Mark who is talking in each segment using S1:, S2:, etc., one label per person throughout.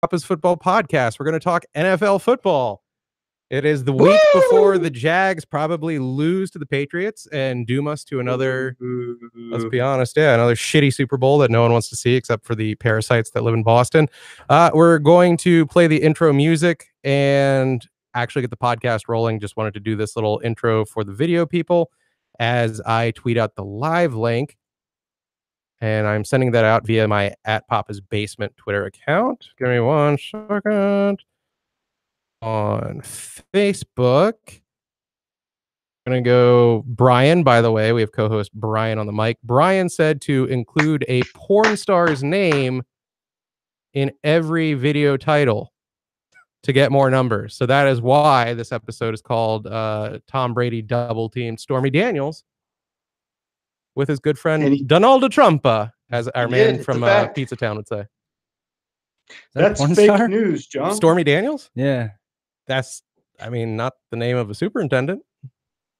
S1: Papa's Football Podcast. We're going to talk NFL football. It is the week before the Jags probably lose to the Patriots and doom us to another, let's be honest, another shitty Super Bowl that no one wants to see except for the parasites that live in Boston. We're going to play the intro music and actually get the podcast rolling. Just wanted to do this little intro for the video people as I tweet out the live link. And I'm sending that out via my @PapasBasement Twitter account. Give me 1 second. On Facebook, I'm going to go Brian. By the way, we have co-host Brian on the mic. Brian said to include a porn star's name in every video title to get more numbers. So that is why this episode is called Tom Brady Double Teamed Stormy Daniels with his good friend Donald Trumpa, as our man from Pizza Town would say.
S2: That's fake news, John.
S1: Stormy Daniels?
S3: Yeah.
S1: That's, I mean, not the name of a superintendent.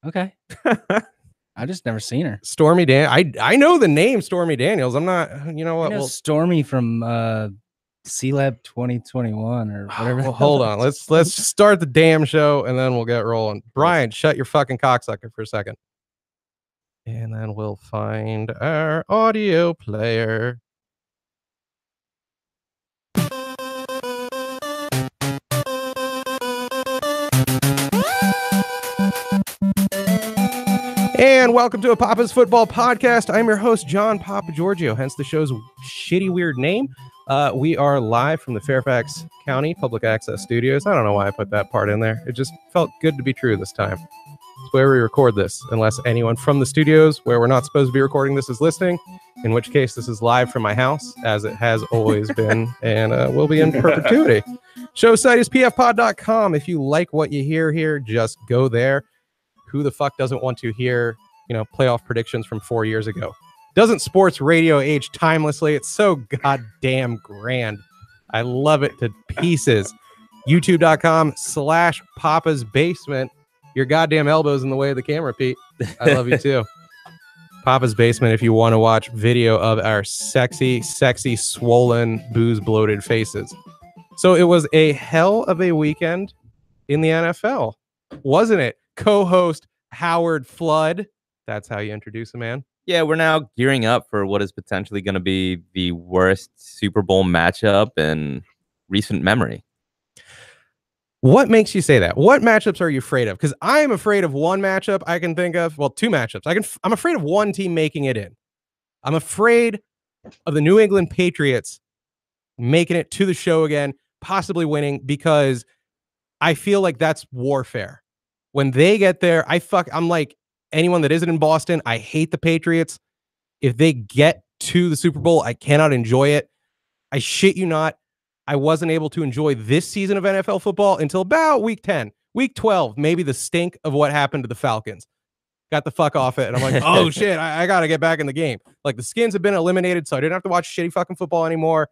S3: Okay. I just never seen her.
S1: Stormy I know the name Stormy Daniels. I'm not, you know what?
S3: Well, Stormy from C-Lab 2021 or whatever.
S1: Well, hold on. Let's start the damn show and then we'll get rolling. Brian, shut your fucking cocksucker for a second. And then we'll find our audio player. And welcome to a Papa's Football Podcast. I'm your host, John Papa Giorgio, hence the show's shitty, weird name. We are live from the Fairfax County Public Access Studios. I don't know why I put that part in there. It just felt good to be true this time. It's where we record this, unless anyone from the studios where we're not supposed to be recording this is listening, in which case this is live from my house, as it has always been, and will be in perpetuity. Show site is pfpod.com. If you like what you hear here, just go there. Who the fuck doesn't want to hear, playoff predictions from 4 years ago? Doesn't sports radio age timelessly? It's so goddamn grand. I love it to pieces. YouTube.com/Papa's Basement. Your goddamn elbows in the way of the camera, Pete. I love you too. Papa's Basement if you want to watch video of our sexy, swollen, booze-bloated faces. So it was a hell of a weekend in the NFL, wasn't it? Co-host Howard Flood. That's how you introduce a man.
S4: Yeah, we're now gearing up for what is potentially going to be the worst Super Bowl matchup in recent memory.
S1: What makes you say that? What matchups are you afraid of? Because I am afraid of one matchup I can think of. Well, two matchups. I'm afraid of one team making it in. I'm afraid of the New England Patriots making it to the show again, possibly winning, because I feel like that's warfare. When they get there, I'm like anyone that isn't in Boston. I hate the Patriots. If they get to the Super Bowl, I cannot enjoy it. I shit you not. I wasn't able to enjoy this season of NFL football until about week 10, week 12, maybe the stink of what happened to the Falcons. Got the fuck off it. And I'm like, oh shit, I got to get back in the game. Like the Skins have been eliminated, so I didn't have to watch shitty fucking football anymore.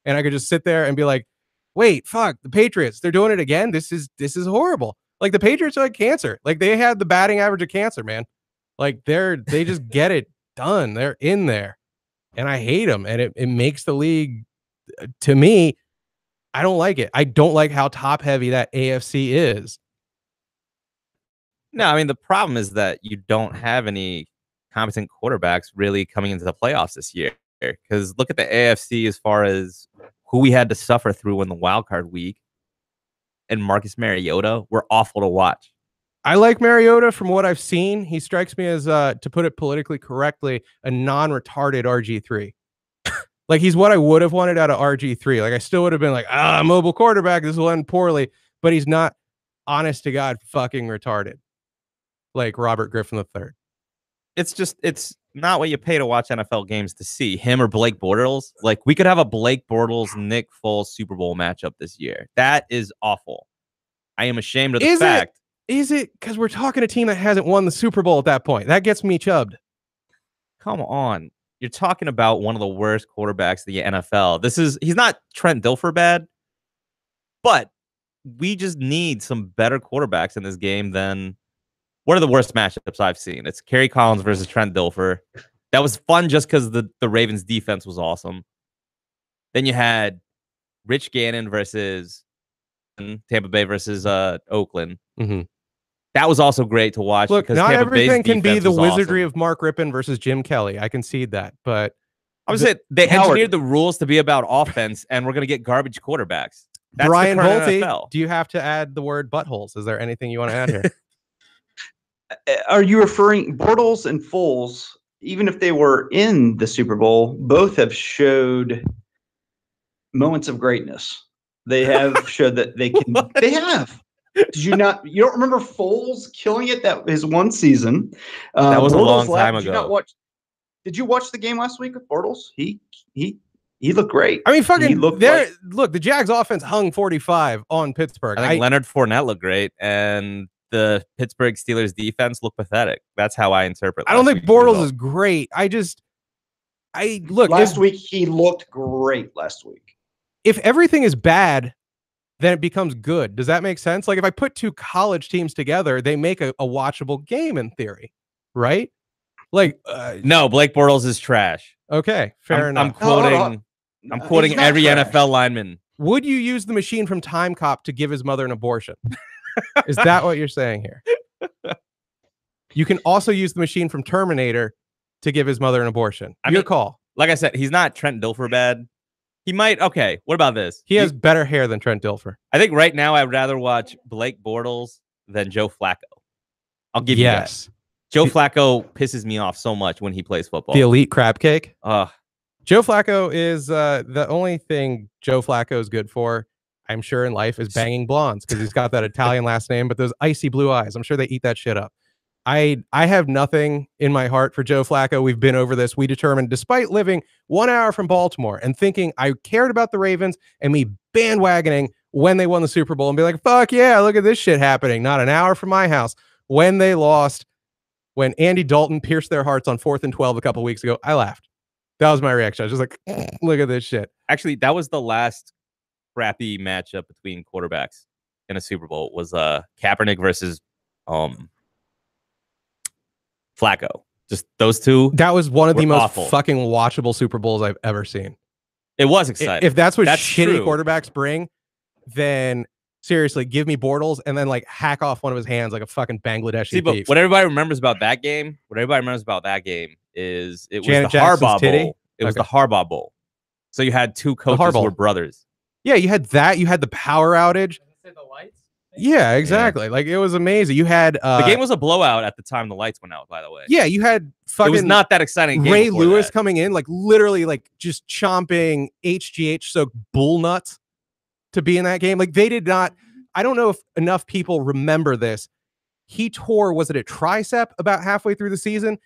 S1: And I could just sit there and be like, wait, fuck, the Patriots, they're doing it again. This is horrible. Like the Patriots are like cancer. Like they had the batting average of cancer, man. Like they just get it done. They're in there. And I hate them. And it makes the league, to me, I don't like it. I don't like how top heavy that AFC is.
S4: No, I mean, the problem is that you don't have any competent quarterbacks really coming into the playoffs this year. Because look at the AFC as far as who we had to suffer through in the wild card week. And Marcus Mariota were awful to watch.
S1: I like Mariota from what I've seen. He strikes me as, to put it politically correctly, a non-retarded RG3. Like he's what I would have wanted out of RG3. Like I still would have been like, mobile quarterback, this will end poorly. But he's not, honest to God, fucking retarded. Like Robert Griffin III.
S4: It's not what you pay to watch NFL games to see. Him or Blake Bortles. Like we could have a Blake Bortles, Nick Foles Super Bowl matchup this year. That is awful. I am ashamed of the fact.
S1: Is it? Because we're talking a team that hasn't won the Super Bowl at that point. That gets me chubbed.
S4: Come on. You're talking about one of the worst quarterbacks in the NFL. He's not Trent Dilfer bad, but we just need some better quarterbacks in this game than one of the worst matchups I've seen. It's Kerry Collins versus Trent Dilfer. That was fun just because the Ravens defense was awesome. Then you had Rich Gannon versus Tampa Bay versus Oakland.
S1: Mm-hmm.
S4: That was also great to watch.
S1: Look,
S4: because
S1: not
S4: Tampa
S1: everything
S4: Bay's
S1: can be
S4: defense
S1: the
S4: was
S1: wizardry
S4: awesome.
S1: of Mark Rippon versus Jim Kelly. I concede that, but
S4: I would say they
S2: Howard.
S4: engineered the rules to be about offense, and we're going to get garbage quarterbacks. That's
S1: Brian
S4: the current
S1: Bolte,
S4: NFL.
S1: do you have to add the word buttholes? Is there anything you want to add here?
S2: Are you referring Bortles and Foles? Even if they were in the Super Bowl, both have showed moments of greatness. They have showed that they can. They have. Did you not? You don't remember Foles killing it? That his one season.
S4: That was a long
S2: Bortles
S4: time
S2: Did you
S4: ago.
S2: not watch? Did you watch the game last week with Bortles? He looked great.
S1: I mean,
S2: He
S1: fucking,
S2: looked
S1: look, the Jags offense hung 45 on Pittsburgh.
S4: I think Leonard Fournette looked great, and the Pittsburgh Steelers defense looked pathetic. That's how I interpret.
S1: I don't think
S4: last week's
S1: Bortles
S4: result.
S1: is great. Look,
S2: last week he looked great. Last week.
S1: if everything is bad, then it becomes good. Does that make sense? Like if I put two college teams together, they make a watchable game in theory, right? Like
S4: No, Blake Bortles is trash.
S1: okay, fair
S4: I'm
S1: enough.
S4: quoting. I'm quoting
S2: He's not
S4: every
S2: trash.
S4: NFL lineman.
S1: Would you use the machine from Time Cop to give his mother an abortion? Is that what you're saying here? You can also use the machine from Terminator to give his mother an abortion.
S4: I
S1: Your
S4: mean,
S1: call.
S4: Like I said, he's not Trent Dilfer bad. He might. Okay, what about this?
S1: He has better hair than Trent Dilfer.
S4: I think right now I'd rather watch Blake Bortles than Joe Flacco. I'll give you that. Joe Flacco pisses me off so much when he plays football.
S1: The elite crab cake.
S4: Ugh.
S1: Joe Flacco is the only thing Joe Flacco is good for, I'm sure, in life is banging blondes because he's got that Italian last name, but those icy blue eyes, I'm sure they eat that shit up. I have nothing in my heart for Joe Flacco. We've been over this. We determined, despite living 1 hour from Baltimore and thinking I cared about the Ravens and me bandwagoning when they won the Super Bowl and be like, fuck yeah, look at this shit happening. Not an hour from my house. When they lost, when Andy Dalton pierced their hearts on 4th and 12 a couple weeks ago, I laughed. That was my reaction. I was just like, look at this shit.
S4: Actually, that was the last crappy matchup between quarterbacks in a Super Bowl. Was Kaepernick versus Flacco. Just those two.
S1: That was one of the most
S4: awful.
S1: fucking watchable Super Bowls I've ever seen.
S4: It was exciting.
S1: If that's what
S4: That's
S1: shitty
S4: true.
S1: quarterbacks bring, then seriously, give me Bortles and then like hack off one of his hands like a fucking Bangladeshi
S4: See, but
S1: thief.
S4: what everybody remembers about that game, is it was
S1: Janet
S4: the
S1: Jackson's
S4: Harbaugh
S1: titty?
S4: Bowl. It was
S1: Okay.
S4: the Harbaugh Bowl. So you had two coaches who
S1: Harbaugh.
S4: were brothers.
S1: Yeah, you had that. You had the power outage. Yeah, exactly. Like it was amazing. You had
S4: The game was a blowout at the time the lights went out, by the way.
S1: yeah, you had fucking
S4: It was not that exciting.
S1: Ray Lewis coming in, like literally like just chomping HGH soaked bull nuts to be in that game. Like they did not. I don't know if enough people remember this. He tore, was it a tricep about halfway through the season?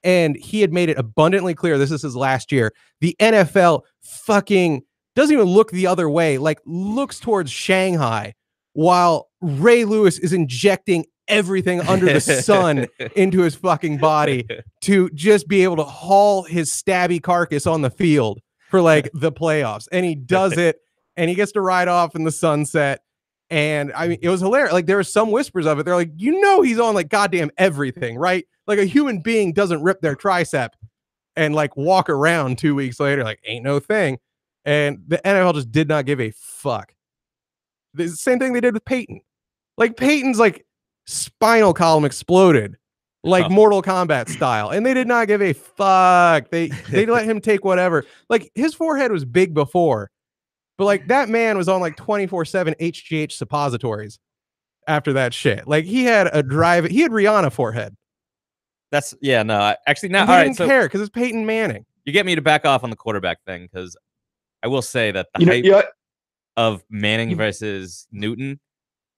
S1: And he had made it abundantly clear this is his last year. The NFL fucking doesn't even look the other way, like looks towards Shanghai while Ray Lewis is injecting everything under the sun into his fucking body to just be able to haul his stabby carcass on the field for like the playoffs. And he does it and he gets to ride off in the sunset. And I mean, it was hilarious. Like there were some whispers of it. They're like, you know, he's on like goddamn everything, right? Like a human being doesn't rip their tricep and like walk around 2 weeks later, like ain't no thing. And the NFL just did not give a fuck. The same thing they did with Peyton. Like Peyton's like spinal column exploded like Mortal Kombat style. And they did not give a fuck. They let him take whatever. Like his forehead was big before. But like that man was on like 24/7 HGH suppositories after that shit. Like he had Rihanna forehead.
S4: That's actually not.
S1: And he
S4: All right,
S1: didn't
S4: so
S1: care because it's Peyton Manning.
S4: you get me to back off on the quarterback thing because I will say that the hype of Manning versus Newton,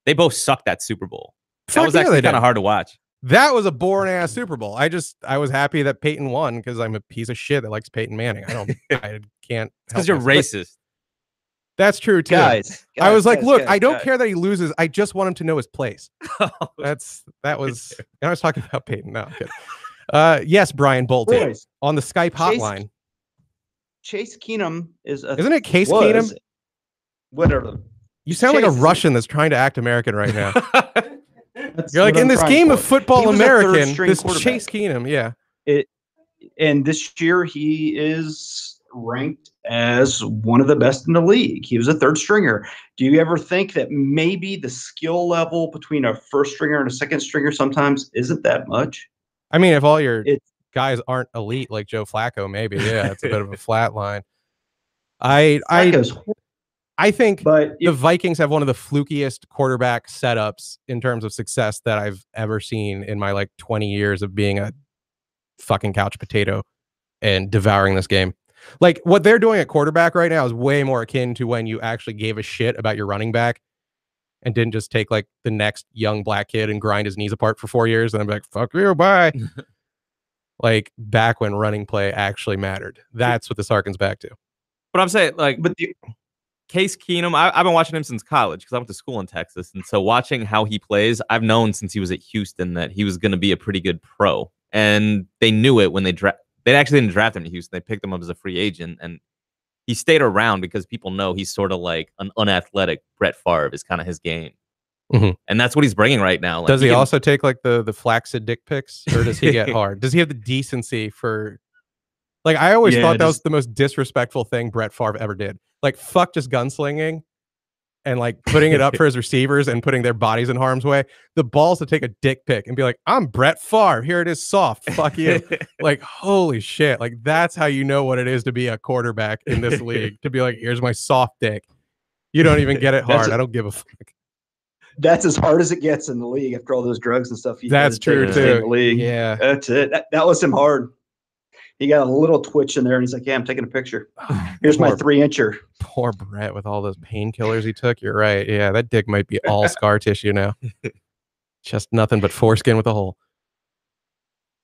S4: they both sucked that Super Bowl. That was actually kind of hard to watch.
S1: That was a boring ass Super Bowl. I was happy that Peyton won because I'm a piece of shit that likes Peyton Manning. I can't.
S4: Because you're racist.
S1: That's true too.
S2: Guys,
S1: I was like, look,
S2: guys,
S1: I don't care that he loses. I just want him to know his place. That was. And I was talking about Peyton. No, I'm kidding. Yes, Brian Bolte
S2: Boys,
S1: on the Skype hotline.
S2: Chase Keenum
S1: Isn't it Case Keenum?
S2: Whatever.
S1: You sound like a Russian that's trying to act American right now. You're like,
S2: what
S1: in
S2: I'm
S1: this
S2: trying
S1: game
S2: for.
S1: of football
S2: He was a
S1: American,
S2: third-string
S1: this
S2: quarterback.
S1: Chase Keenum, yeah.
S2: And this year he is ranked as one of the best in the league. He was a third stringer. Do you ever think that maybe the skill level between a first stringer and a second stringer sometimes isn't that much?
S1: I mean, if all your
S2: It's
S1: guys aren't elite like Joe Flacco, maybe, yeah, it's a bit of a flat line. I
S2: Flacco's,
S1: think
S2: but
S1: the Vikings have one of the flukiest quarterback setups in terms of success that I've ever seen in my like 20 years of being a fucking couch potato and devouring this game. Like what they're doing at quarterback right now is way more akin to when you actually gave a shit about your running back and didn't just take like the next young black kid and grind his knees apart for 4 years and then be like, fuck you, bye. Like back when running play actually mattered. That's what this harkens back to.
S4: But I'm saying, like,
S2: but
S4: Case Keenum, I've been watching him since college because I went to school in Texas. And so watching how he plays, I've known since he was at Houston that he was going to be a pretty good pro. And they knew it when they actually didn't draft him to Houston. They picked him up as a free agent. And he stayed around because people know he's sort of like an unathletic Brett Favre is kind of his game.
S1: Mm-hmm.
S4: And that's what he's bringing right now. Like,
S1: does he also take like the flaccid dick pics or does he get hard? Does he have the decency for... Like, I always thought that was the most disrespectful thing Brett Favre ever did. Like, fuck just gunslinging and, like, putting it up for his receivers and putting their bodies in harm's way. The balls to take a dick pic and be like, I'm Brett Favre. Here it is soft. Fuck you. Like, holy shit. Like, that's how you know what it is to be a quarterback in this league. To be like, here's my soft dick. You don't even get it hard. I don't give a fuck.
S2: That's as hard as it gets in the league after all those drugs and stuff.
S1: That's true, too.
S2: In the league.
S1: Yeah.
S2: That's it. That was him hard. He got a little twitch in there, and he's like, yeah, I'm taking a picture. Here's my 3-incher.
S1: Poor Brett with all those painkillers he took. You're right. Yeah, that dick might be all scar tissue now. Just nothing but foreskin with a hole.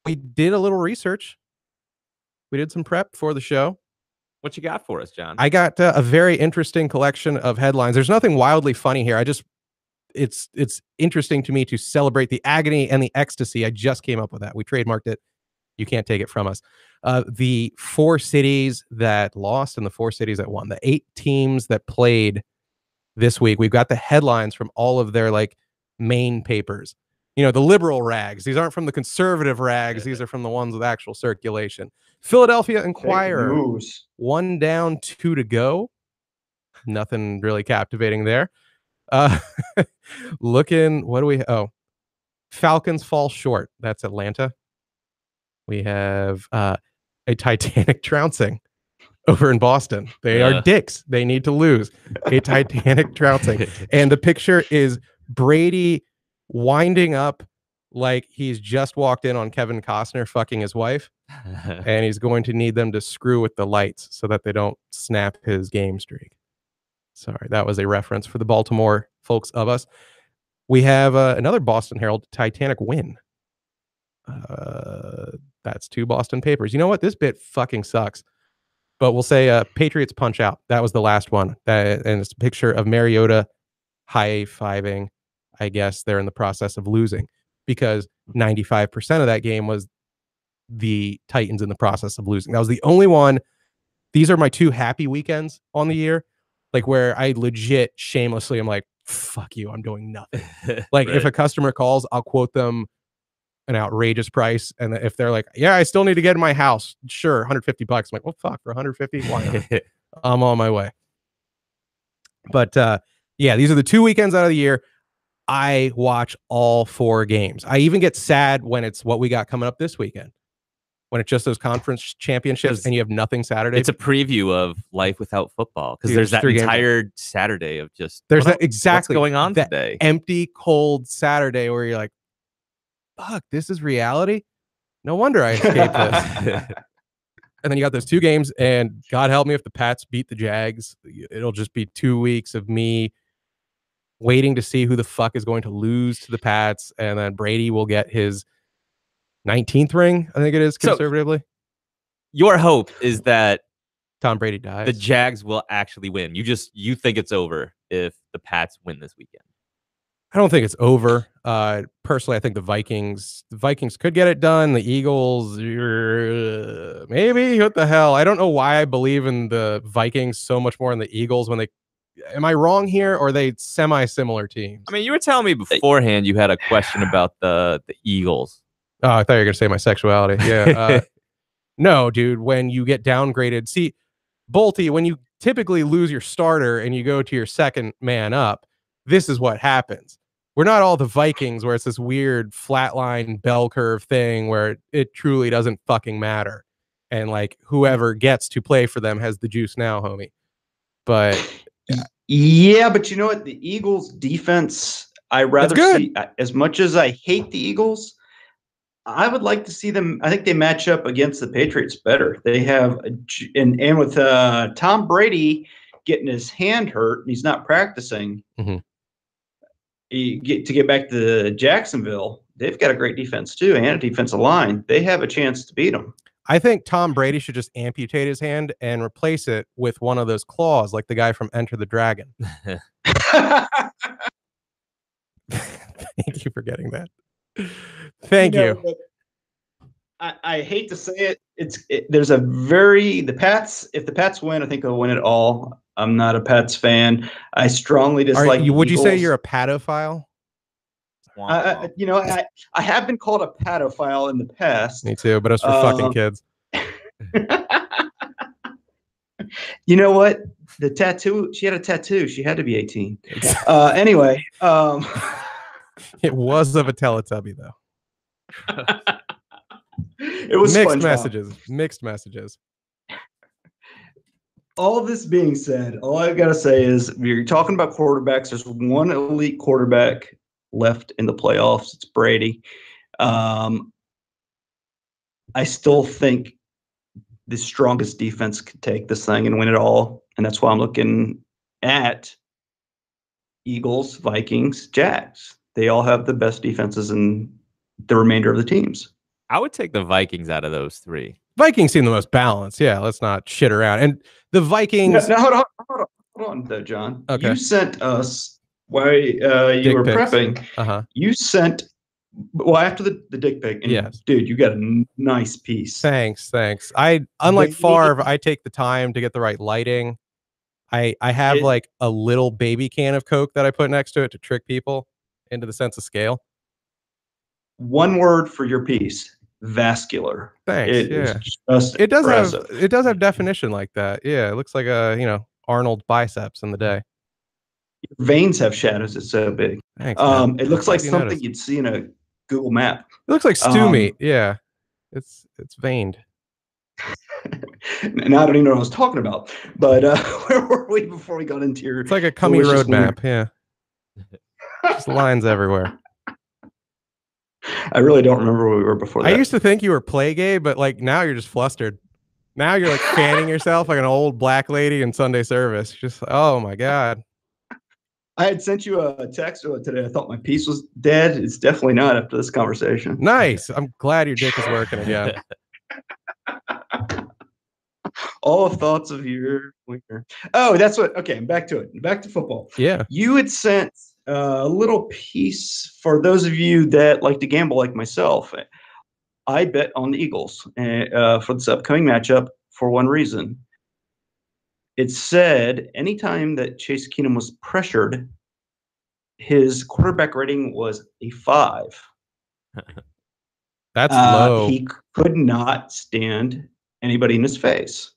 S1: We did a little research. We did some prep for the show.
S4: What you got for us, John?
S1: I got a very interesting collection of headlines. There's nothing wildly funny here. It's interesting to me to celebrate the agony and the ecstasy. I just came up with that. We trademarked it. You can't take it from us. The 4 cities that lost and the 4 cities that won, the 8 teams that played this week. We've got the headlines from all of their like main papers. You know, the liberal rags. These aren't from the conservative rags. These are from the ones with actual circulation. Philadelphia Inquirer, 1 down, 2 to go. Nothing really captivating there. Looking, what do we? Oh, Falcons fall short. That's Atlanta. We have a Titanic trouncing over in Boston. They are dicks. They need to lose. A Titanic trouncing. And the picture is Brady winding up like he's just walked in on Kevin Costner fucking his wife. And he's going to need them to screw with the lights so that they don't snap his game streak. Sorry, that was a reference for the Baltimore folks of us. We have another Boston Herald, Titanic win. That's 2 Boston papers. You know what? This bit fucking sucks. But we'll say Patriots punch out. That was the last one. And it's a picture of Mariota high-fiving. I guess they're in the process of losing because 95% of that game was the Titans in the process of losing. That was the only one. These are my 2 happy weekends on the year, like where I legit shamelessly am like, fuck you, I'm doing nothing. Like if a customer calls, I'll quote them an outrageous price. And if they're like, yeah, I still need to get in my house. Sure. $150. I'm like, well, fuck, for 150. Why not? I'm on my way. But yeah, these are the 2 weekends out of the year. I watch all 4 games. I even get sad when it's what we got coming up this weekend. When it's just those conference championships and you have nothing Saturday.
S4: It's a preview of life without football because there's that entire Saturday of just
S1: there's that exactly
S4: what's going on today.
S1: Empty, cold Saturday where you're like, fuck, this is reality. No wonder I escaped this. And then you got those 2 games, and God help me if the Pats beat the Jags. It'll just be 2 weeks of me waiting to see who the fuck is going to lose to the Pats, and then Brady will get his 19th ring, I think it is, conservatively. So,
S4: your hope is that
S1: Tom Brady dies.
S4: The Jags will actually win. You think it's over if the Pats win this weekend?
S1: I don't think it's over. Personally, I think the Vikings could get it done. The Eagles, maybe. What the hell? I don't know why I believe in the Vikings so much more than the Eagles when they. Am I wrong here, or are they semi-similar teams?
S4: I mean, you were telling me beforehand you had a question about the Eagles.
S1: Oh, I thought you were going to say my sexuality. Yeah. No, dude, when you get downgraded. See, Bolty, when you typically lose your starter and you go to your second man up, this is what happens. We're not all the Vikings where it's this weird flatline bell curve thing where it truly doesn't fucking matter. And like whoever gets to play for them has the juice now, homie. But
S2: yeah, but you know what? The Eagles defense, I rather
S1: good.
S2: see, as much as I hate the Eagles, I would like to see them. I think they match up against the Patriots better. They have, and with Tom Brady getting his hand hurt and he's not practicing,
S1: Mhm.
S2: to get back to Jacksonville, they've got a great defense too and a defensive line. They have a chance to beat them.
S1: I think Tom Brady should just amputate his hand and replace it with one of those claws like the guy from Enter the Dragon. Thank you for getting that. Thank you.
S2: I hate to say it. There's a the Pats. If the Pats win, I think they'll win it all. I'm not a Pats fan. I strongly dislike.
S1: Would you say you're a patophile?
S2: I have been called a patophile in the past.
S1: Me too, but it's for fucking kids.
S2: You know what? The tattoo. She had a tattoo. She had to be 18. Anyway.
S1: It was of a Teletubby, though.
S2: It was
S1: mixed messages.
S2: All of this being said, all I gotta say is, if you're talking about quarterbacks, there's one elite quarterback left in the playoffs. It's Brady. I still think the strongest defense could take this thing and win it all, and that's why I'm looking at Eagles, Vikings, Jags. They all have the best defenses in the remainder of the teams.
S4: I would take the Vikings out of those three.
S1: Vikings seem the most balanced. Yeah, let's not shit around. And the Vikings.
S2: No, hold on, though, John.
S1: Okay.
S2: You sent us while you were prepping. You sent after the dick pic. And
S1: yes,
S2: dude, you got a nice piece.
S1: Thanks. Unlike Favre, I take the time to get the right lighting. I have like a little baby can of Coke that I put next to it to trick people into the sense of scale.
S2: One word for your piece: vascular.
S1: Thanks.
S2: It
S1: does have definition like that. Yeah, it looks like a Arnold biceps in the day.
S2: Your veins have shadows. It's so big.
S1: Thanks,
S2: it looks like something you'd see in a Google map.
S1: It looks like stew meat. Yeah, it's veined.
S2: And I don't even know what I was talking about. But where were we before we got into your?
S1: It's like a cummy roadmap. Yeah, just lines everywhere.
S2: I really don't remember where we were before that.
S1: I used to think you were play gay, but like now you're just flustered. Now you're like fanning yourself like an old black lady in Sunday service. Just, oh my God.
S2: I had sent you a text today. I thought my piece was dead. It's definitely not after this conversation.
S1: Nice. I'm glad your dick is working again.
S2: All thoughts of your winter. Oh, that's what. Okay, back to it. Back to football.
S1: Yeah.
S2: You had sent a little piece for those of you that like to gamble like myself. I bet on the Eagles for this upcoming matchup for one reason. It said anytime that Chase Keenum was pressured, his quarterback rating was a 5.
S1: That's low.
S2: He could not stand anybody in his face.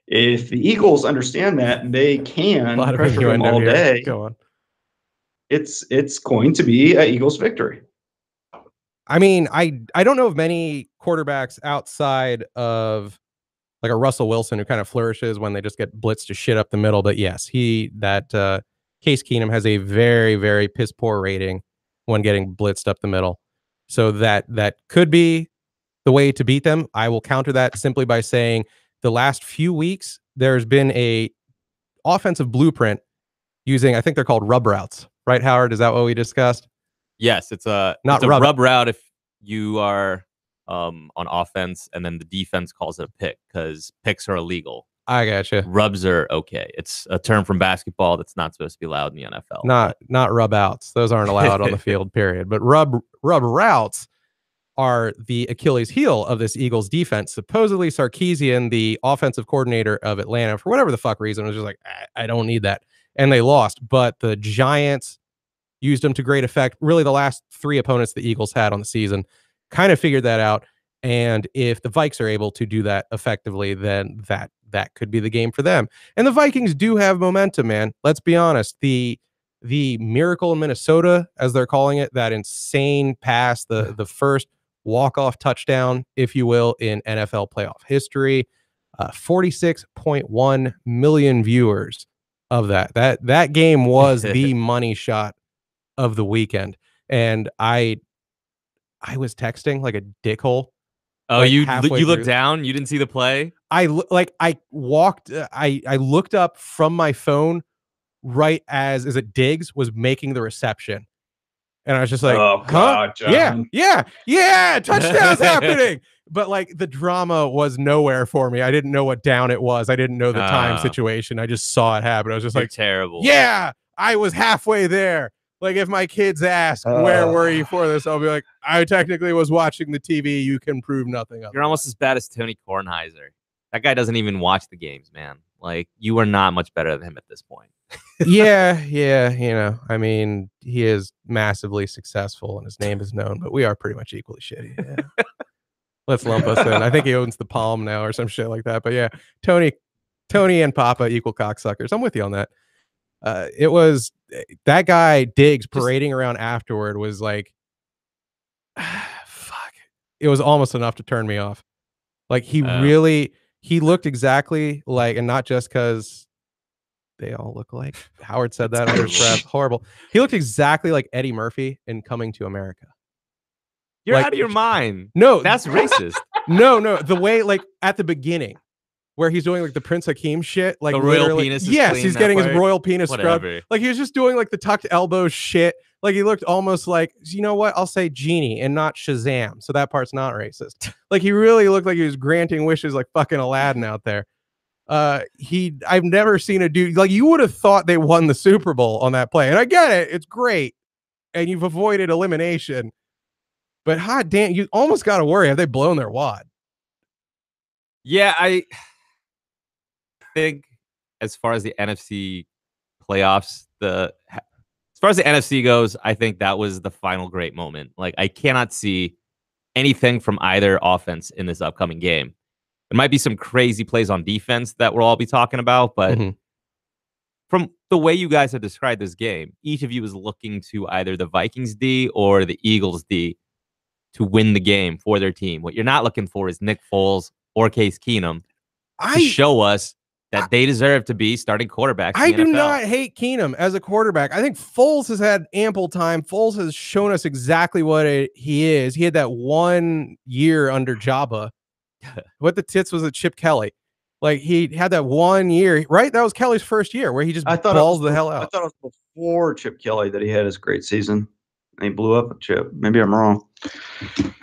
S2: If the Eagles understand that, they can pressure him all day.
S1: Go on.
S2: It's going to be an Eagles victory.
S1: I mean, I don't know of many quarterbacks outside of like a Russell Wilson who kind of flourishes when they just get blitzed to shit up the middle. But yes, Case Keenum has a very, very piss poor rating when getting blitzed up the middle. So that could be the way to beat them. I will counter that simply by saying the last few weeks, there's been a offensive blueprint using, I think they're called rub routes, right, Howard? Is that what we discussed?
S4: Yes, it's a rub route if you are on offense, and then the defense calls it a pick because picks are illegal.
S1: I gotcha.
S4: Rubs are okay. It's a term from basketball that's not supposed to be allowed in the NFL.
S1: Not rub outs. Those aren't allowed on the field, period. But rub routes are the Achilles heel of this Eagles defense. Supposedly Sarkisian, the offensive coordinator of Atlanta, for whatever the fuck reason, was just like, I don't need that. And they lost. But the Giants used them to great effect. Really, the last 3 opponents the Eagles had on the season kind of figured that out. And if the Vikes are able to do that effectively, then that could be the game for them. And the Vikings do have momentum, man. Let's be honest. The miracle in Minnesota, as they're calling it, that insane pass, the first walk-off touchdown, if you will, in NFL playoff history. 46.1 million viewers of that game was the money shot of the weekend. And I was texting like a dickhole.
S4: Oh,
S1: like,
S4: you
S1: halfway
S4: looked
S1: through.
S4: down? You didn't see the play?
S1: I walked, I looked up from my phone right as it Diggs was making the reception. And I was just like,
S2: oh, God, John.
S1: Yeah, touchdown's happening. But like the drama was nowhere for me. I didn't know what down it was. I didn't know the time situation. I just saw it happen. I was just like,
S4: terrible.
S1: Yeah, I was halfway there. Like if my kids ask, where were you for this? I'll be like, I technically was watching the TV. You can prove nothing of
S4: You're almost as bad as Tony Kornheiser. That guy doesn't even watch the games, man. Like, you are not much better than him at this point.
S1: yeah, you know, I mean, he is massively successful and his name is known, but we are pretty much equally shitty. Yeah. Let's lump us in. I think he owns the Palm now or some shit like that. But yeah, Tony and Papa equal cocksuckers. I'm with you on that. It was that guy Diggs parading around afterward was like, fuck. It was almost enough to turn me off. Like he looked exactly like, and not just because they all look like Howard said that under his breath. Horrible. He looked exactly like Eddie Murphy in Coming to America.
S4: You're
S1: Like,
S4: out of your mind.
S1: No,
S4: That's racist.
S1: No. The way, like at the beginning, where he's doing like the Prince Hakeem shit, like
S4: the royal
S1: literally,
S4: penis.
S1: yes, he's getting his royal penis scrubbed.
S4: Whatever.
S1: Like he was just doing like the tucked elbow shit. Like he looked almost like, you know what? I'll say genie and not Shazam. So that part's not racist. Like he really looked like he was granting wishes like fucking Aladdin out there. I've never seen a dude like, you would have thought they won the Super Bowl on that play. And I get it. It's great. And you've avoided elimination. But hot damn, you almost got to worry. Have they blown their wad?
S4: Yeah, I think as far as the NFC playoffs, as far as the NFC goes, I think that was the final great moment. Like, I cannot see anything from either offense in this upcoming game. There might be some crazy plays on defense that we'll all be talking about, but from the way you guys have described this game, each of you is looking to either the Vikings D or the Eagles D to win the game for their team. What you're not looking for is Nick Foles or Case Keenum to show us that they deserve to be starting quarterbacks.
S1: I do not hate Keenum as a quarterback. I think Foles has had ample time. Foles has shown us exactly what he is. He had that 1 year under Jabba. What the tits was it, Chip Kelly? Like he had that 1 year, right? That was Kelly's first year where he just balls the hell out.
S2: I thought it was before Chip Kelly that he had his great season. And he blew up a Chip. Maybe I'm wrong.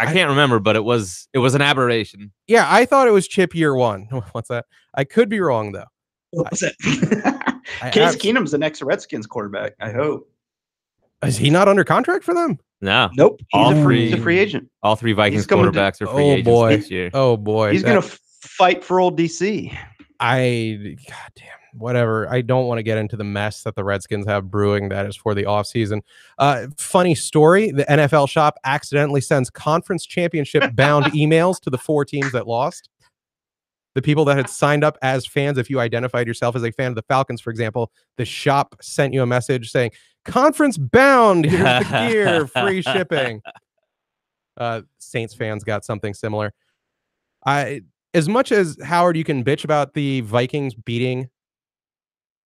S4: I can't remember, but it was an aberration.
S1: Yeah, I thought it was Chip year one. What's that? I could be wrong though.
S2: What was it? Case Keenum's the next Redskins quarterback, I hope.
S1: Is he not under contract for them?
S4: No.
S2: Nope. He's a free agent.
S4: All three Vikings quarterbacks are free agents next year.
S1: Oh boy.
S2: He's gonna fight for old DC.
S1: Goddamn. Whatever. I don't want to get into the mess that the Redskins have brewing that is for the offseason. Funny story. The NFL shop accidentally sends conference championship bound emails to the 4 teams that lost. The people that had signed up as fans, if you identified yourself as a fan of the Falcons, for example, the shop sent you a message saying, conference bound, here's the gear, free shipping. Saints fans got something similar. As much as, Howard, you can bitch about the Vikings beating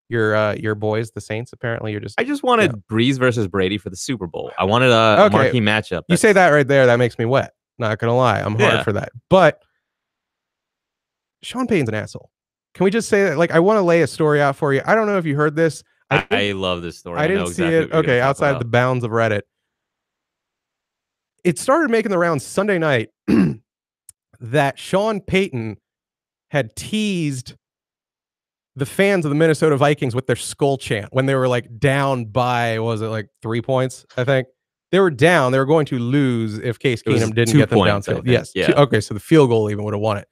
S1: your boys, the Saints, apparently you're just...
S4: I just wanted Breeze versus Brady for the Super Bowl. I wanted a marquee matchup.
S1: You say that right there, that makes me wet. Not gonna lie, I'm hard for that. But Sean Payton's an asshole. Can we just say that? Like, I want to lay a story out for you. I don't know if you heard this.
S4: I love this story.
S1: I didn't see it. Okay, outside the bounds of Reddit. It started making the rounds Sunday night that Sean Payton had teased the fans of the Minnesota Vikings with their skull chant when they were like down by, what was it, like 3 points, I think? They were down. They were going to lose if Case Keenum didn't get them downfield. Yes.
S4: Yeah.
S1: Okay, so the field goal even would have won it.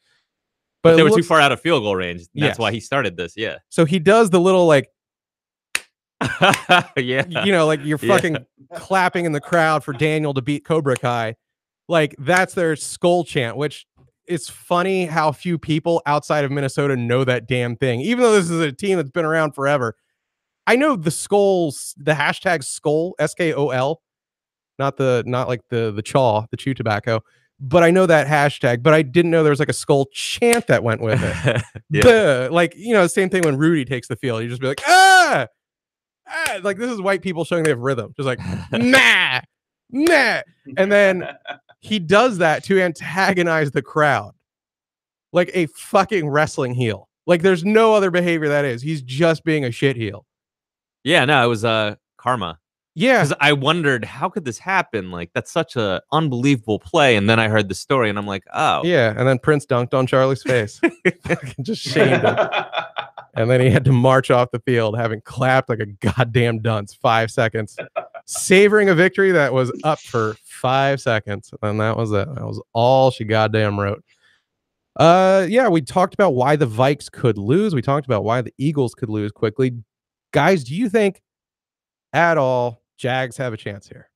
S4: But they were too far out of field goal range. That's why he started this. Yeah.
S1: So he does the little like,
S4: yeah,
S1: you know, like you're fucking clapping in the crowd for Daniel to beat Cobra Kai. Like that's their skull chant, which it's funny how few people outside of Minnesota know that damn thing. Even though this is a team that's been around forever. I know the skulls, the hashtag skull, SKOL, not like the chaw, the chew tobacco, but I know that hashtag, but I didn't know there was like a skull chant that went with it.
S4: Yeah.
S1: Like, you know, same thing when Rudy takes the field. You just be like, ah, like this is white people showing they have rhythm. Just like, nah, nah. And then he does that to antagonize the crowd like a fucking wrestling heel. Like there's no other behavior that is. He's just being a shit heel.
S4: Yeah, no, it was karma.
S1: Yeah.
S4: Because I wondered, how could this happen? Like, that's such a unbelievable play. And then I heard the story, and I'm like, oh.
S1: Yeah, and then Prince dunked on Charlie's face. Just shamed him. And then he had to march off the field having clapped like a goddamn dunce 5 seconds, savoring a victory that was up for 5 seconds. And that was it. That was all she goddamn wrote. Yeah, we talked about why the Vikes could lose. We talked about why the Eagles could lose quickly. Guys, do you think at all Jags have a chance here?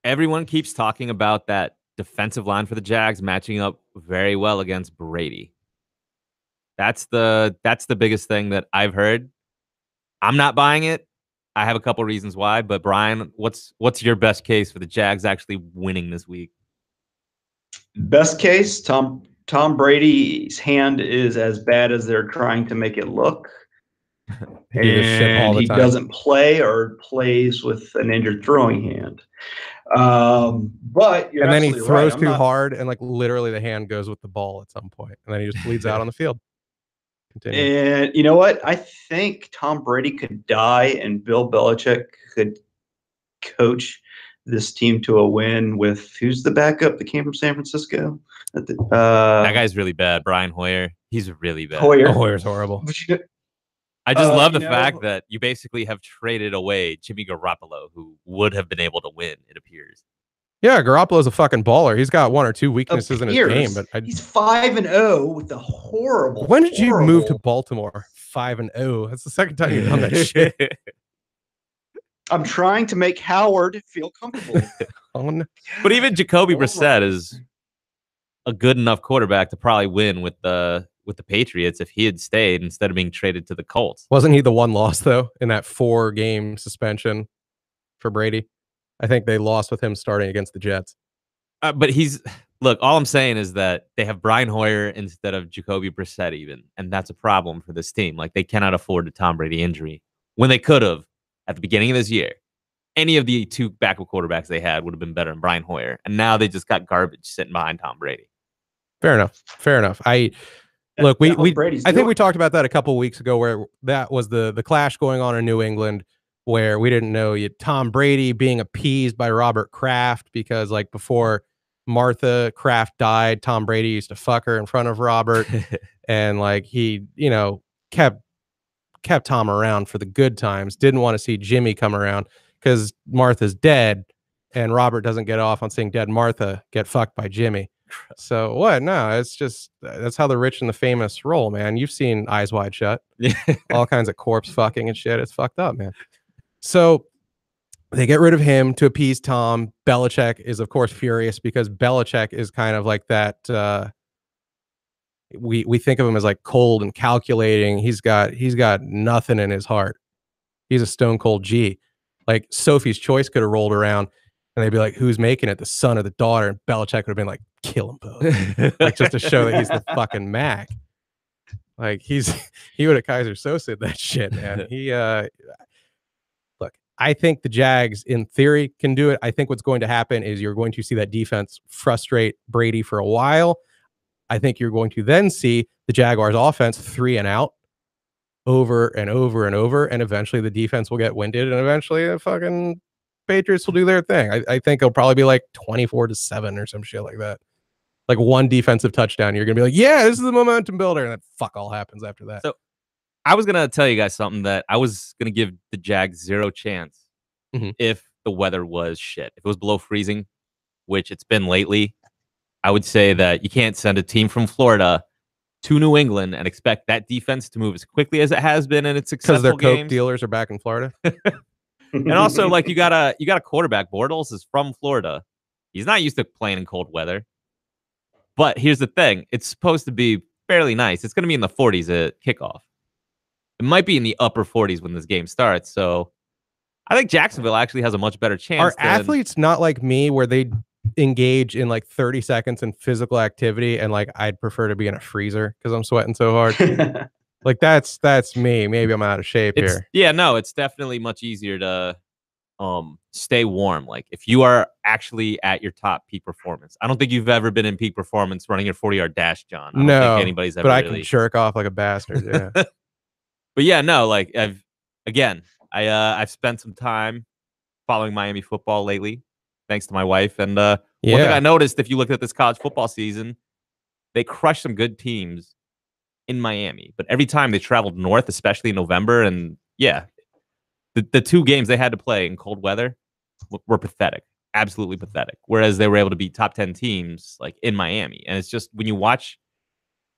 S4: Everyone keeps talking about that defensive line for the Jags matching up very well against Brady. That's the biggest thing that I've heard. I'm not buying it. I have a couple reasons why, but Brian, what's your best case for the Jags actually winning this week?
S2: Best case, Tom Brady's hand is as bad as they're trying to make it look. And he doesn't play or plays with an injured throwing hand. But
S1: and then he throws too hard, and like literally the hand goes with the ball at some point, and then he just bleeds out on the field. Continue.
S2: And you know what? I think Tom Brady could die, and Bill Belichick could coach this team to a win with who's the backup that came from San Francisco?
S4: That guy's really bad. Brian Hoyer. He's really bad.
S1: Hoyer's horrible.
S4: I just love the fact that you basically have traded away Jimmy Garoppolo, who would have been able to win, it appears.
S1: Yeah, Garoppolo's a fucking baller. He's got one or two weaknesses in his game, but
S2: he's 5-0 with the horrible.
S1: When did you move to Baltimore? 5-0. That's the second time you've done that shit.
S2: I'm trying to make Howard feel comfortable.
S4: But even Jacoby Brissett is a good enough quarterback to probably win with the Patriots if he had stayed instead of being traded to the Colts.
S1: Wasn't he the one loss though in that 4-game suspension for Brady? I think they lost with him starting against the Jets.
S4: But look, all I'm saying is that they have Brian Hoyer instead of Jacoby Brissett even, and that's a problem for this team. Like, they cannot afford a Tom Brady injury when they could have at the beginning of this year. Any of the two backup quarterbacks they had would have been better than Brian Hoyer, and now they just got garbage sitting behind Tom Brady.
S1: Fair enough. Look, I think we talked about that a couple of weeks ago, where that was the clash going on in New England, where we didn't know Tom Brady being appeased by Robert Kraft because, like, before Martha Kraft died, Tom Brady used to fuck her in front of Robert, and like he, kept Tom around for the good times. Didn't want to see Jimmy come around because Martha's dead, and Robert doesn't get off on seeing dead Martha get fucked by Jimmy. So what? No, it's just that's how the rich and the famous roll, man. You've seen Eyes Wide Shut, all kinds of corpse fucking and shit. It's fucked up, man. So they get rid of him to appease Tom. Belichick is, of course, furious because Belichick is kind of like that. We think of him as like cold and calculating. He's got nothing in his heart. He's a stone cold G. Like Sophie's Choice could have rolled around, and they'd be like, "Who's making it, the son or the daughter?" And Belichick would have been like, "Kill them both," like just to show that he's the fucking Mac. Like he would have Kaiser Sosa that shit, man. Look, I think the Jags, in theory, can do it. I think what's going to happen is you're going to see that defense frustrate Brady for a while. I think you're going to then see the Jaguars offense 3 and out over and over and over, and eventually the defense will get winded, and eventually the fucking Patriots will do their thing. I think it'll probably be like 24-7 or some shit like that. Like one defensive touchdown, you're gonna be like, yeah, this is the momentum builder, and then fuck all happens after that.
S4: So I was gonna tell you guys something that I was gonna give the Jags zero chance if the weather was shit. If it was below freezing, which it's been lately, I would say that you can't send a team from Florida to New England and expect that defense to move as quickly as it has been in its successful
S1: games. Because their
S4: games.
S1: Coke dealers are back in Florida.
S4: And also, like, you got a quarterback. Bortles is from Florida. He's not used to playing in cold weather. But here's the thing. It's supposed to be fairly nice. It's going to be in the 40s at kickoff. It might be in the upper 40s when this game starts. So I think Jacksonville actually has a much better chance.
S1: Are athletes not like me where they engage in like 30 seconds in physical activity and like I'd prefer to be in a freezer because I'm sweating so hard? Like that's me. Maybe I'm out of shape here.
S4: Yeah, no, it's definitely much easier to stay warm. Like if you are actually at your top peak performance. I don't think you've ever been in peak performance running your 40-yard dash, John. I don't think anybody's ever
S1: but I
S4: really...
S1: can jerk off like a bastard. Yeah.
S4: But yeah, no, like I've spent some time following Miami football lately, thanks to my wife. And one thing I noticed, if you look at this college football season, they crushed some good teams in Miami. But every time they traveled north, especially in November, and the 2 games they had to play in cold weather were pathetic, absolutely pathetic. Whereas they were able to beat top 10 teams like in Miami. And it's just when you watch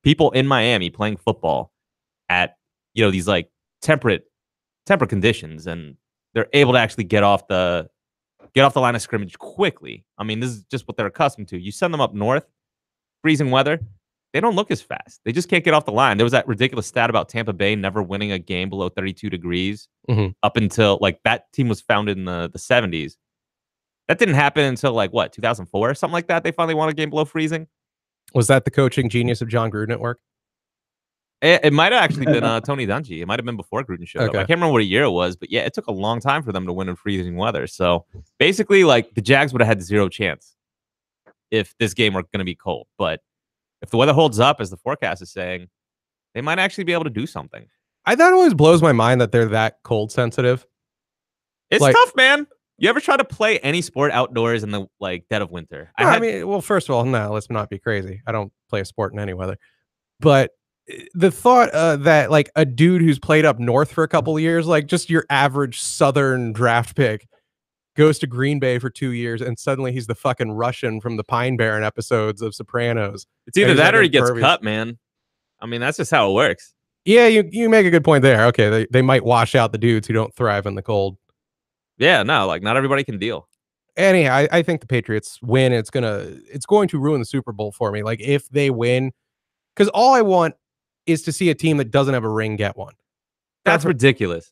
S4: people in Miami playing football at these like temperate conditions, and they're able to actually get off the line of scrimmage quickly. I mean, this is just what they're accustomed to. You send them up north, freezing weather, they don't look as fast. They just can't get off the line. There was that ridiculous stat about Tampa Bay never winning a game below 32 degrees up until like that team was founded in the 70s. That didn't happen until like 2004, something like that. They finally won a game below freezing.
S1: Was that the coaching genius of John Gruden at work?
S4: It might have actually been Tony Dungy. It might have been before Gruden showed up. I can't remember what year it was, but yeah, it took a long time for them to win in freezing weather. So basically, like the Jags would have had 0 chance if this game were going to be cold. But if the weather holds up, as the forecast is saying, they might actually be able to do something.
S1: That always blows my mind that they're that cold sensitive.
S4: It's tough, man. You ever try to play any sport outdoors in the dead of winter?
S1: No, I mean, well, first of all, no, let's not be crazy. I don't play a sport in any weather. But the thought that like a dude who's played up north for a couple of years, like just your average Southern draft pick, goes to Green Bay for 2 years and suddenly he's the fucking Russian from the Pine Barren episodes of Sopranos.
S4: It's either that or he gets cut, man. I mean, that's just how it works.
S1: Yeah, you make a good point there. Okay, they might wash out the dudes who don't thrive in the cold.
S4: Yeah, no, like not everybody can deal.
S1: Anyhow, I think the Patriots win. It's going to ruin the Super Bowl for me. Like if they win, because all I want is to see a team that doesn't have a ring get one.
S4: That's ridiculous.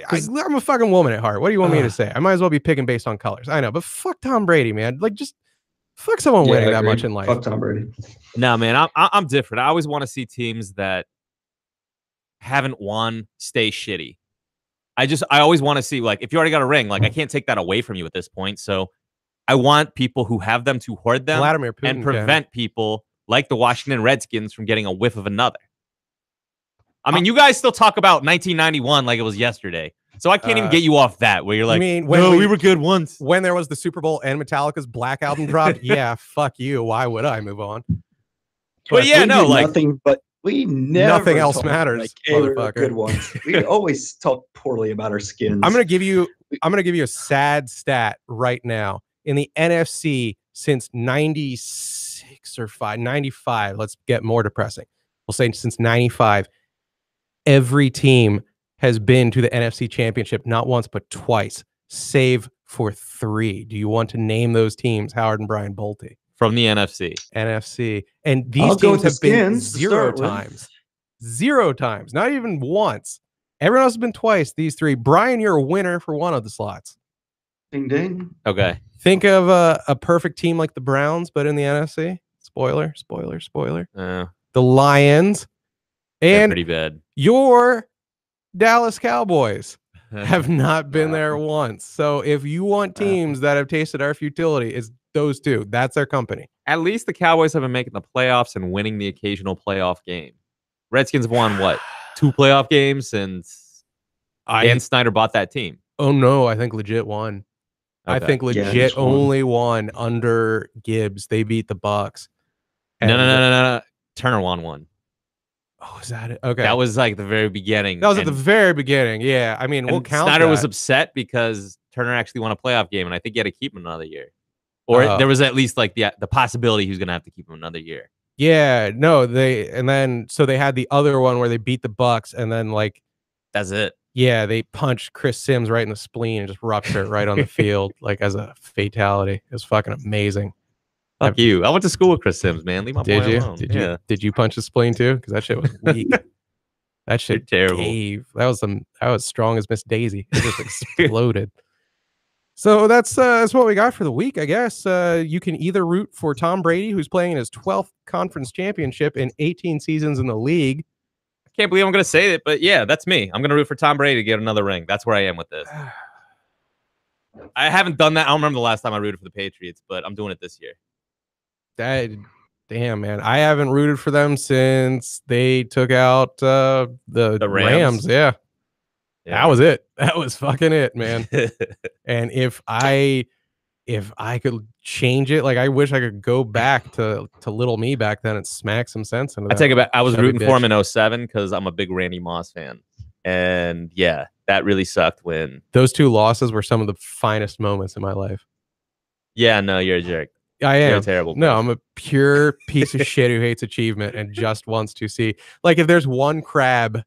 S1: I'm a fucking woman at heart. What do you want me to say? I might as well be picking based on colors. I know, but fuck Tom Brady, man. Like, just fuck someone winning that much in life.
S2: Fuck Tom Brady.
S4: No, man, I'm different. I always want to see teams that haven't won stay shitty. I always want to see, like, if you already got a ring, like, I can't take that away from you at this point. So I want people who have them to hoard them and prevent people like the Washington Redskins from getting a whiff of another. I mean, you guys still talk about 1991 like it was yesterday. So I can't even get you off that, where you're like, we were good once. When
S1: there was the Super Bowl and Metallica's Black Album dropped, yeah, fuck you. Why would I move on?
S4: But yeah, no, like
S2: nothing but we never
S1: nothing else matters,
S2: like,
S1: motherfucker.
S2: Good ones. We always talk poorly about our skins.
S1: I'm gonna give you a sad stat right now. In the NFC since 96 or 95, let's get more depressing. We'll say since 95, every team has been to the NFC Championship not once but twice, save for 3. Do you want to name those teams, Howard and Brian Bolte?
S4: From the NFC.
S1: NFC. And these teams have been 0 times. 0 times. Not even once. Everyone else has been twice. These 3. Brian, you're a winner for one of the slots.
S2: Ding, ding.
S4: Okay.
S1: Think of a perfect team like the Browns, but in the NFC. Spoiler. The Lions. And
S4: pretty bad.
S1: Your Dallas Cowboys have not been there once. So if you want teams that have tasted our futility, it's those 2. That's their company.
S4: At least the Cowboys have been making the playoffs and winning the occasional playoff game. Redskins have won, what, 2 playoff games since Dan Snyder bought that team?
S1: Oh, no. I think legit won. Okay. I think legit only won under Gibbs. They beat the Bucks.
S4: No. Turner won one.
S1: Oh, is that it? Okay.
S4: That was like the very beginning.
S1: That was at the very beginning. Yeah. I mean, we'll count
S4: Snyder
S1: that.
S4: was upset because Turner actually won a playoff game, and I think he had to keep him another year. Or there was at least like the possibility he was going to have to keep him another year.
S1: Yeah. No, so they had the other one where they beat the Bucks, and then like
S4: that's it.
S1: Yeah, they punched Chris Sims right in the spleen and just ruptured it right on the field, like as a fatality. It was fucking amazing.
S4: Fuck you. I went to school with Chris Sims, man. Leave my
S1: Did
S4: boy
S1: you?
S4: alone.
S1: Did you punch the spleen too? Because that shit was weak. That shit
S4: You're terrible.
S1: gave. That was strong as Miss Daisy. It just exploded. So that's what we got for the week, I guess. You can either root for Tom Brady, who's playing in his 12th conference championship in 18 seasons in the league.
S4: I can't believe I'm going to say it, but yeah, that's me. I'm going to root for Tom Brady to get another ring. That's where I am with this. I haven't done that. I don't remember the last time I rooted for the Patriots, but I'm doing it this year.
S1: Damn, man. I haven't rooted for them since they took out the Rams. Yeah. That was it. That was fucking it, man. And if I could change it, like I wish I could go back to little me back then and smack some sense into that.
S4: I take it back. I was
S1: chubby
S4: rooting for him
S1: bitch.
S4: in 07 because I'm a big Randy Moss fan. And yeah, that really sucked when.
S1: Those two losses were some of the finest moments in my life.
S4: Yeah, no, you're a jerk.
S1: I am.
S4: You're a terrible
S1: No,
S4: person.
S1: I'm a pure piece of shit who hates achievement and just wants to see. Like if there's one crab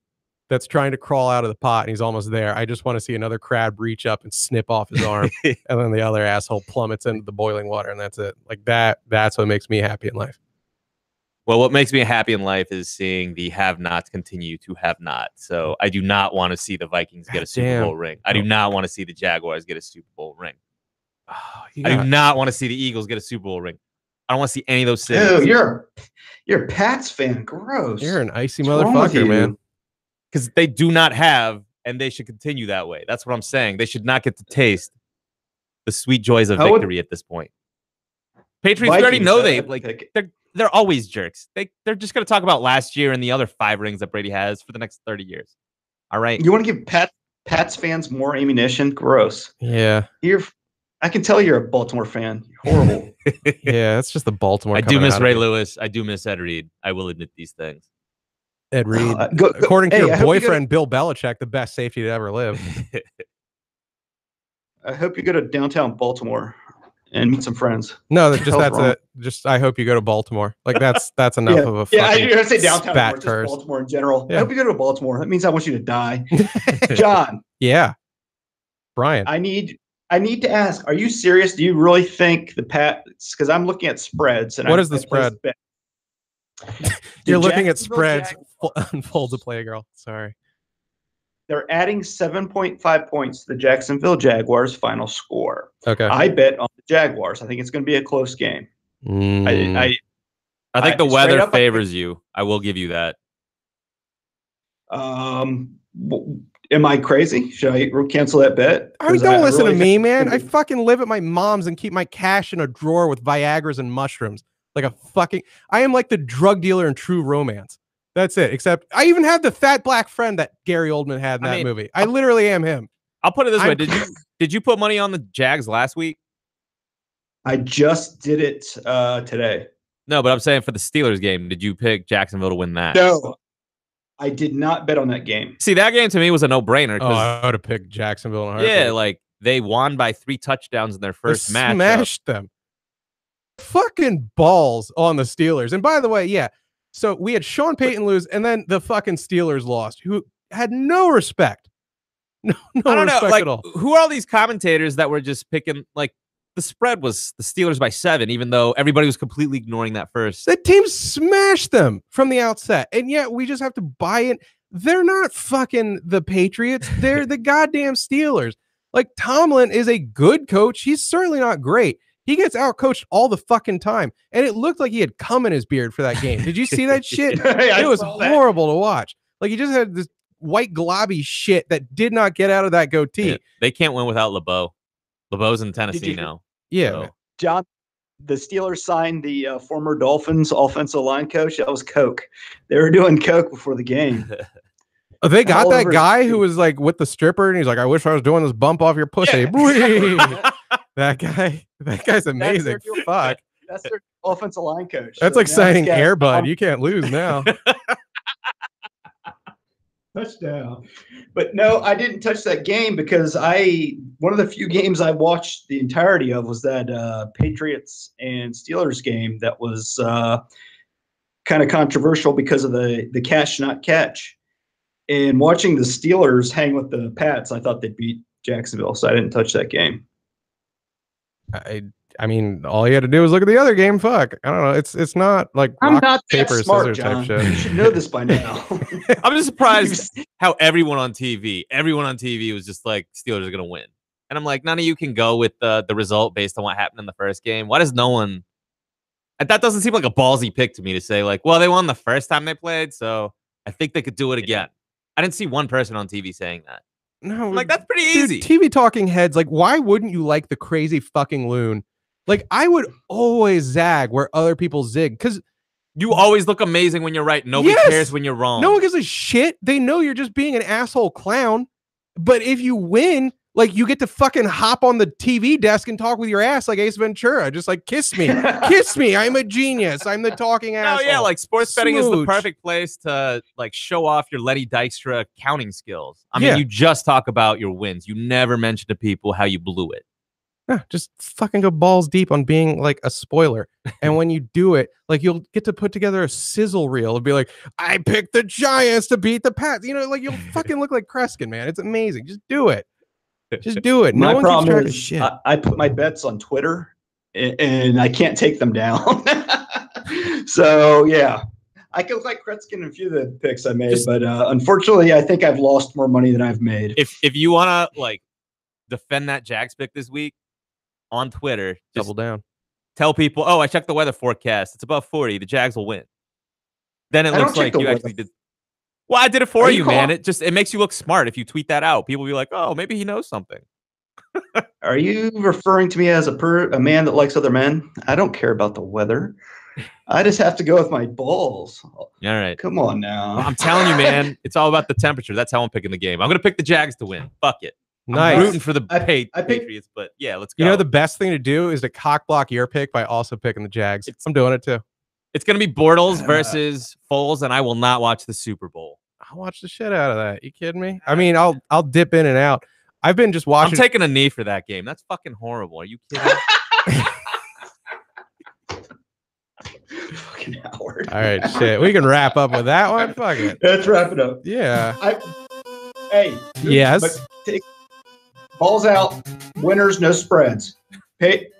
S1: that's trying to crawl out of the pot and he's almost there, I just want to see another crab reach up and snip off his arm, and then the other asshole plummets into the boiling water, and that's it. Like that's what makes me happy in life.
S4: Well, what makes me happy in life is seeing the have-nots continue to have not. So I do not want to see the Vikings get a Super Bowl ring. I do not want to see the Jaguars get a Super Bowl ring.
S1: Oh,
S4: I do not want to see the Eagles get a Super Bowl ring. I don't want to see any of those cities.
S2: Oh, you're a Pats fan. Gross.
S1: You're an icy
S2: What's wrong with
S1: motherfucker,
S2: you?
S1: man.
S4: Because they do not have, and they should continue that way. That's what I'm saying. They should not get to taste the sweet joys of victory at this point. Patriots, we already know they're always jerks. They're just going to talk about last year and the other 5 rings that Brady has for the next 30 years. All right.
S2: You want to give Pats fans more ammunition? Gross.
S1: Yeah.
S2: I can tell you're a Baltimore fan. You're horrible.
S1: Yeah, it's just the Baltimore.
S4: I do miss Ray Lewis. I do miss Ed Reed. I will admit these things.
S1: Ed Reed. According to your boyfriend, Bill Belichick, the best safety to ever live.
S2: I hope you go to downtown Baltimore and meet some friends.
S1: No, just I hope you go to Baltimore. Like that's enough of a fucking
S2: I say downtown
S1: spat
S2: just
S1: curse.
S2: Baltimore in general.
S1: Yeah.
S2: I hope you go to Baltimore. That means I want you to die. John.
S1: Yeah. Brian.
S2: I need to ask, are you serious? Do you really think the Pats, because I'm looking at spreads, and
S1: what is the spread? You're looking at spreads. Unfold to Playgirl. Sorry.
S2: They're adding 7.5 points to the Jacksonville Jaguars' final score.
S1: Okay.
S2: I bet on the Jaguars. I think it's going to be a close game.
S4: I think the weather favors you. I will give you that.
S2: Am I crazy? Should I cancel that bet?
S1: Don't listen to me, man. I fucking live at my mom's and keep my cash in a drawer with Viagras and mushrooms. I am like the drug dealer in True Romance. That's it. Except I even have the fat black friend that Gary Oldman had in that movie. I literally am him.
S4: I'll put it this way. Did you put money on the Jags last week?
S2: I just did it today.
S4: No, but I'm saying for the Steelers game, did you pick Jacksonville to win that?
S2: No. I did not bet on that game.
S4: See, that game to me was a no-brainer.
S1: I would have picked Jacksonville. In a
S4: yeah, like they won by 3 touchdowns in their first match.
S1: Smashed them. Fucking balls on the Steelers. And by the way, yeah. So we had Sean Payton lose, and then the fucking Steelers lost, who had no respect. No
S4: I don't
S1: respect
S4: know. Like,
S1: at all.
S4: who are all these commentators that were just picking, like, the spread was the Steelers by 7, even though everybody was completely ignoring that first.
S1: That team smashed them from the outset, and yet we just have to buy it. They're not fucking the Patriots. They're the goddamn Steelers. Like, Tomlin is a good coach. He's certainly not great. He gets outcoached all the fucking time. And it looked like he had cum in his beard for that game. Did you see that shit? It was horrible to watch. Like, he just had this white globby shit that did not get out of that goatee.
S4: Yeah, they can't win without LeBeau. LeBeau's in Tennessee now.
S1: Yeah.
S4: So.
S2: John, the Steelers signed the former Dolphins offensive line coach. That was coke. They were doing coke before the game.
S1: They got that guy who was like with the stripper, and he's like, I wish I was doing this bump off your pussy. Yeah. That guy's amazing. Fuck.
S2: That's their offensive line coach.
S1: That's like signing Air Bud. You can't lose now.
S2: Touchdown. But no, I didn't touch that game because one of the few games I watched the entirety of was that Patriots and Steelers game that was kind of controversial because of the catch not catch. And watching the Steelers hang with the Pats, I thought they'd beat Jacksonville, so I didn't touch that game.
S1: I mean, all you had to do was look at the other game. Fuck, I don't know. It's not like
S2: I'm
S1: rock,
S2: not that
S1: paper,
S2: smart,
S1: scissors
S2: John.
S1: type
S2: You
S1: shit.
S2: should know this by now.
S4: I'm just surprised how everyone on TV was just like, Steelers are gonna win. And I'm like, none of you can go with the result based on what happened in the first game. Why does no one? That doesn't seem like a ballsy pick to me to say, like, well, they won the first time they played, so I think they could do it again. I didn't see one person on TV saying that.
S1: No,
S4: Like, that's pretty
S1: dude,
S4: easy.
S1: TV talking heads, like, why wouldn't you like the crazy fucking loon? Like, I would always zag where other people zig because
S4: You always look amazing when you're right. Nobody
S1: Yes!
S4: cares when you're wrong.
S1: no one gives a shit. They know you're just being an asshole clown. But if you win, like, you get to fucking hop on the TV desk and talk with your ass like Ace Ventura. Just like, kiss me. Kiss me. I'm a genius. I'm the talking
S4: No,
S1: asshole.
S4: yeah, like sports betting is the
S1: Smooch.
S4: perfect place to like show off your Letty Dykstra counting skills. I mean,
S1: Yeah.
S4: you just talk about your wins. You never mention to people how you blew it.
S1: Yeah, just fucking go balls deep on being like a spoiler. And when you do it, like you'll get to put together a sizzle reel and be like, I picked the Giants to beat the Pats. You know, like you'll fucking look like Kreskin, man. It's amazing. Just do it. Just do it. No
S2: My
S1: one keeps track
S2: problem
S1: of
S2: is
S1: shit.
S2: I put my bets on Twitter and I can't take them down. So yeah, I could like Kretzkin in a few of the picks I made, but unfortunately, I think I've lost more money than I've made.
S4: If you want to like defend that Jags pick this week on Twitter, just
S1: Double down.
S4: tell people, oh, I checked the weather forecast. It's above 40. The Jags will win. Then it
S2: I
S4: looks
S2: don't check
S4: like
S2: the
S4: you
S2: weather.
S4: actually did. Well, I did it for
S2: Are
S4: you,
S2: you
S4: man.
S2: calling-
S4: It makes you look smart if you tweet that out. People will be like, oh, maybe he knows something.
S2: Are you referring to me as a man that likes other men? I don't care about the weather. I just have to go with my balls.
S4: All right.
S2: Come on now.
S4: I'm telling you, man, it's all about the temperature. That's how I'm picking the game. I'm going to pick the Jags to win. Fuck it. I'm
S1: Nice.
S4: rooting for the
S2: I picked-
S4: Patriots, but yeah, let's go.
S1: You know, the best thing to do is to cock block your pick by also picking the Jags. I'm doing it too.
S4: It's going to be Bortles versus Foles, and I will not watch the Super Bowl.
S1: I'll watch the shit out of that. You kidding me? I mean, I'll dip in and out. I've been just watching.
S4: I'm taking a knee for that game. That's fucking horrible. Are you kidding?
S2: Fucking Howard.
S1: All right, shit. We can wrap up with that one. Fuck it.
S2: Let's wrap it up.
S1: Yeah.
S2: Hey.
S1: Yes.
S2: but take balls out. Winners, no spreads.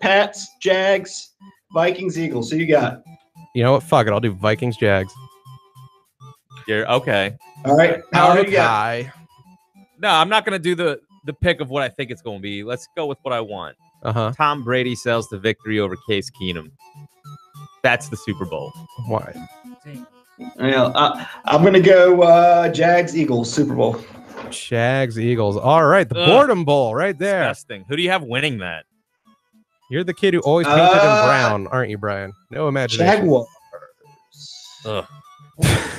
S2: Pats, Jags, Vikings, Eagles. So you got.
S1: You know what? Fuck it. I'll do Vikings, Jags.
S4: You're okay.
S2: All right. Howard, you got.
S1: Okay.
S4: No, I'm not going to do the pick of what I think it's going to be. Let's go with what I want.
S1: Uh-huh.
S4: Tom Brady sails to victory over Case Keenum. That's the Super Bowl.
S1: Why?
S2: Yeah, I'm going to go Jags, Eagles, Super Bowl.
S1: Jags, Eagles. All right. The
S4: Ugh.
S1: Boredom Bowl right there.
S4: Disgusting. Who do you have winning that?
S1: You're the kid who always painted in brown, aren't you, Brian? No imagination.
S2: Jaguars.
S4: Ugh.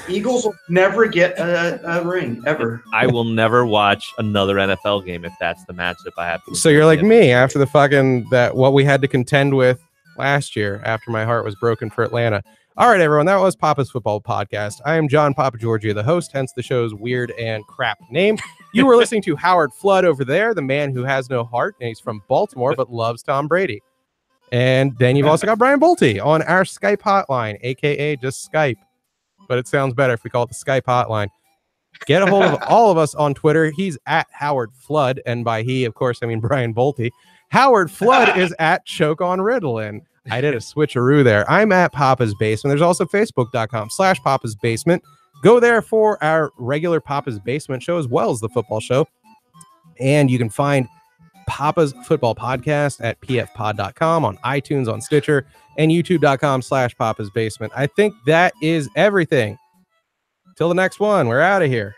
S2: Eagles will never get a ring, ever.
S4: I will never watch another NFL game if that's the matchup I have to.
S1: So you're like me after the fucking what we had to contend with last year after my heart was broken for Atlanta. All right, everyone, that was Papa's Football Podcast. I am John Papa Georgia, the host, hence the show's weird and crap name. You were listening to Howard Flood over there, the man who has no heart, and he's from Baltimore but loves Tom Brady. And then you've also got Brian Bolte on our Skype hotline, aka just Skype. But it sounds better if we call it the Skype hotline. Get a hold of all of us on Twitter. He's at Howard Flood, and by he, of course, I mean Brian Bolte. Howard Flood is at Choke on Ritalin. I did a switcheroo there. I'm at Papa's Basement. There's also Facebook.com/Papa's Basement. Go there for our regular Papa's Basement show as well as the football show. And you can find Papa's Football Podcast at pfpod.com, on iTunes, on Stitcher, and youtube.com/Papa's Basement. I think that is everything. Till the next one, we're out of here.